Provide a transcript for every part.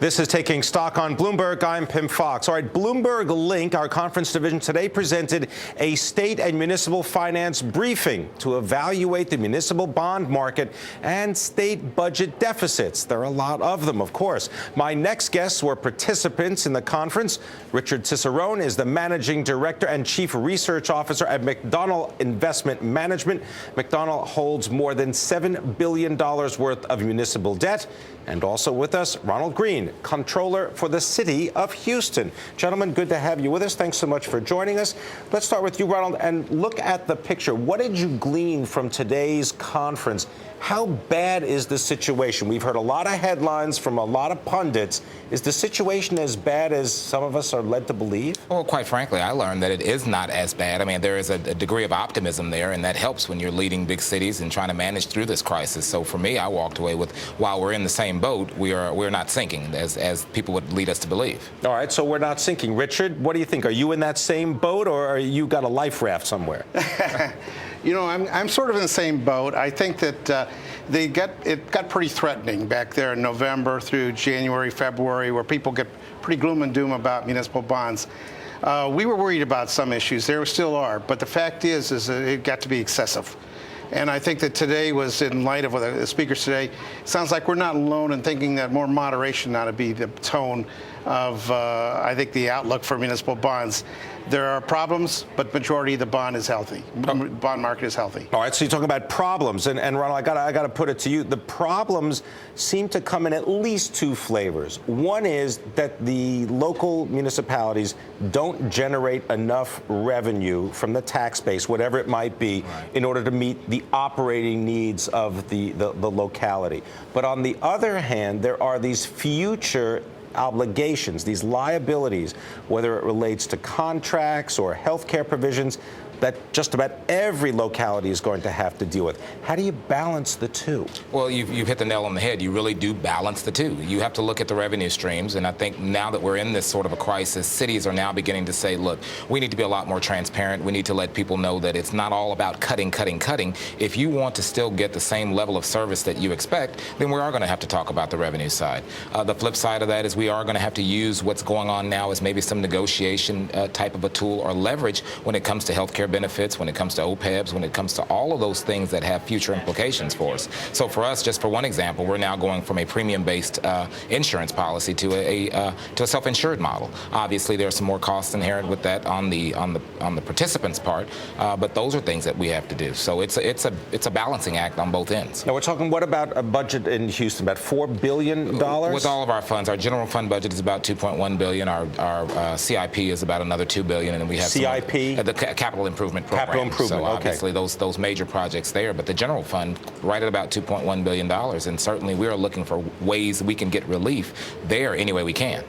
This is Taking Stock on Bloomberg. I'm Pimm Fox. All right, Bloomberg Link, our conference division today, presented a state and municipal finance briefing to evaluate the municipal bond market and state budget deficits. There are a lot of them, of course. My next guests were participants in the conference. Richard Ciccarone is the managing director and chief research officer at McDonnell Investment Management. McDonnell holds more than $7 billion worth of municipal debt. And also with us, Ronald Green, comptroller for the city of Houston. Gentlemen, good to have you with us. Thanks so much for joining us. Let's start with you, Ronald, and look at the picture. What did you glean from today's conference? How bad is the situation? We've heard a lot of headlines from a lot of pundits. Is the situation as bad as some of us are led to believe? Well, quite frankly, I learned that it is not as bad. I mean, there is a degree of optimism there, and that helps when you're leading big cities and trying to manage through this crisis. So for me, I walked away with, while we're in the same boat, we're not sinking, as people would lead us to believe. All right, so we're not sinking. Richard, what do you think? Are you in that same boat, or are you got a life raft somewhere? You know, I'm sort of in the same boat. I think that it got pretty threatening back there in November through January, February, where people get pretty gloom and doom about municipal bonds. We were worried about some issues. There still are. But the fact is that it got to be excessive. And I think that today was, in light of the speakers today, it sounds like we're not alone in thinking that more moderation ought to be the tone of, I think, the outlook for municipal bonds. There are problems, but majority of the bond is healthy. Bond market is healthy. All right, so you're talking about problems, and Ronald, I got to put it to you. The problems seem to come in at least two flavors. One is that the local municipalities don't generate enough revenue from the tax base, whatever it might be, in order to meet the operating needs of the locality. But on the other hand, there are these future obligations, these liabilities, whether it relates to contracts or health care provisions, that just about every locality is going to have to deal with. How do you balance the two? Well, you've hit the nail on the head. You really do balance the two. You have to look at the revenue streams, and I think now that we're in this sort of a crisis, cities are now beginning to say, look, we need to be a lot more transparent. We need to let people know that it's not all about cutting. If you want to still get the same level of service that you expect, then we are going to have to talk about the revenue side. The flip side of that is we are going to have to use what's going on now as maybe some negotiation type of a tool or leverage when it comes to healthcare benefits, when it comes to OPEBs, when it comes to all of those things that have future implications for us. So for us, just for one example, we're now going from a premium-based insurance policy to a self-insured model. Obviously, there are some more costs inherent with that on the participants' part, but those are things that we have to do. So it's a balancing act on both ends. Now we're talking. What about a budget in Houston? About $4 billion. With all of our funds, our general fund budget is about $2.1 billion. Our CIP is about another $2 billion, and then we have CIP, the capital improvement program. Capital improvement. So obviously those major projects there, but the general fund right at about $2.1 billion, and certainly we are looking for ways we can get relief there any way we can.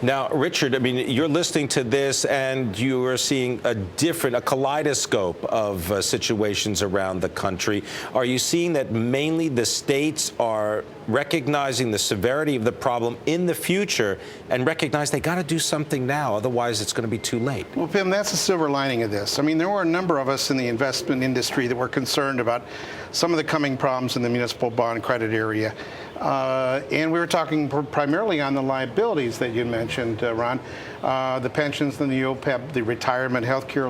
Now, Richard, I mean, you're listening to this and you are seeing a kaleidoscope of situations around the country. Are you seeing that mainly the states are recognizing the severity of the problem in the future and recognize they got to do something now, otherwise it's going to be too late? Well, Pimm, that's the silver lining of this. I mean, there were a number of us in the investment industry that were concerned about some of the coming problems in the municipal bond credit area. And we were talking primarily on the liabilities that you mentioned, Ron, the pensions and the OPEB, the retirement health care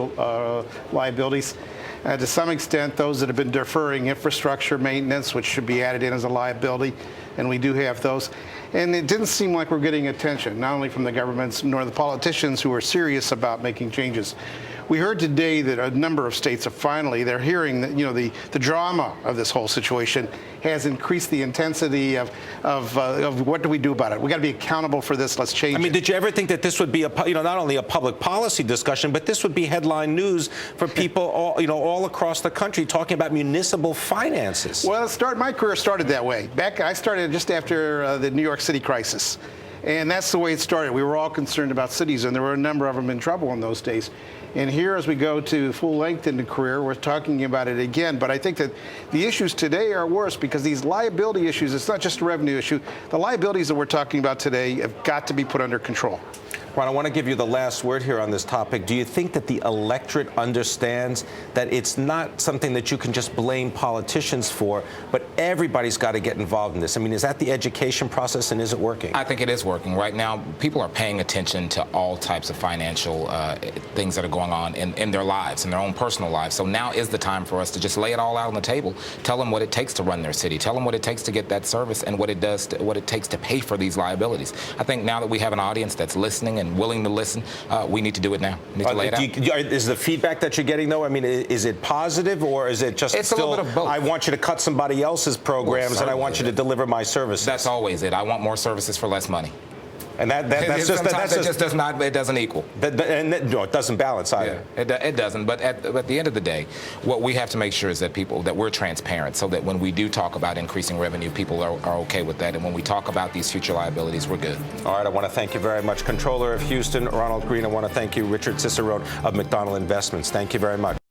liabilities. To some extent, those that have been deferring infrastructure maintenance, which should be added in as a liability, and we do have those. And it didn't seem like we're getting attention, not only from the governments nor the politicians who are serious about making changes. We heard today that a number of states are finally, they're hearing that, you know, the drama of this whole situation has increased the intensity of what do we do about it? We got to be accountable for this. Let's change it. I mean, did you ever think that this would be not only a public policy discussion, but this would be headline news for people all across the country talking about municipal finances? Well, my career started that way. I started just after the New York City crisis. And that's the way it started. We were all concerned about cities, and there were a number of them in trouble in those days. And here, as we go to full length in the career, we're talking about it again. But I think that the issues today are worse because these liability issues, it's not just a revenue issue. The liabilities that we're talking about today have got to be put under control. Ron, I want to give you the last word here on this topic. Do you think that the electorate understands that it's not something that you can just blame politicians for, but everybody's got to get involved in this? I mean, is that the education process, and is it working? I think it is working. Right now, people are paying attention to all types of financial things that are going on in their lives, in their own personal lives. So now is the time for us to just lay it all out on the table, tell them what it takes to run their city, tell them what it takes to get that service, and what it takes to pay for these liabilities. I think now that we have an audience that's listening and willing to listen, we need to do it now. We need to lay it out. Is the feedback that you're getting, though, I mean, is it positive, or is it just it's still, a little bit of both. I want you to cut somebody else's programs, and I want you to deliver my services? That's always it. I want more services for less money. And that's just does not. It doesn't equal. No, it doesn't balance either. Yeah, it doesn't. But at the end of the day, what we have to make sure is that we're transparent, so that when we do talk about increasing revenue, people are okay with that. And when we talk about these future liabilities, we're good. All right. I want to thank you very much, Comptroller of Houston, Ronald Green. I want to thank you, Richard Ciccarone of McDonnell Investments. Thank you very much.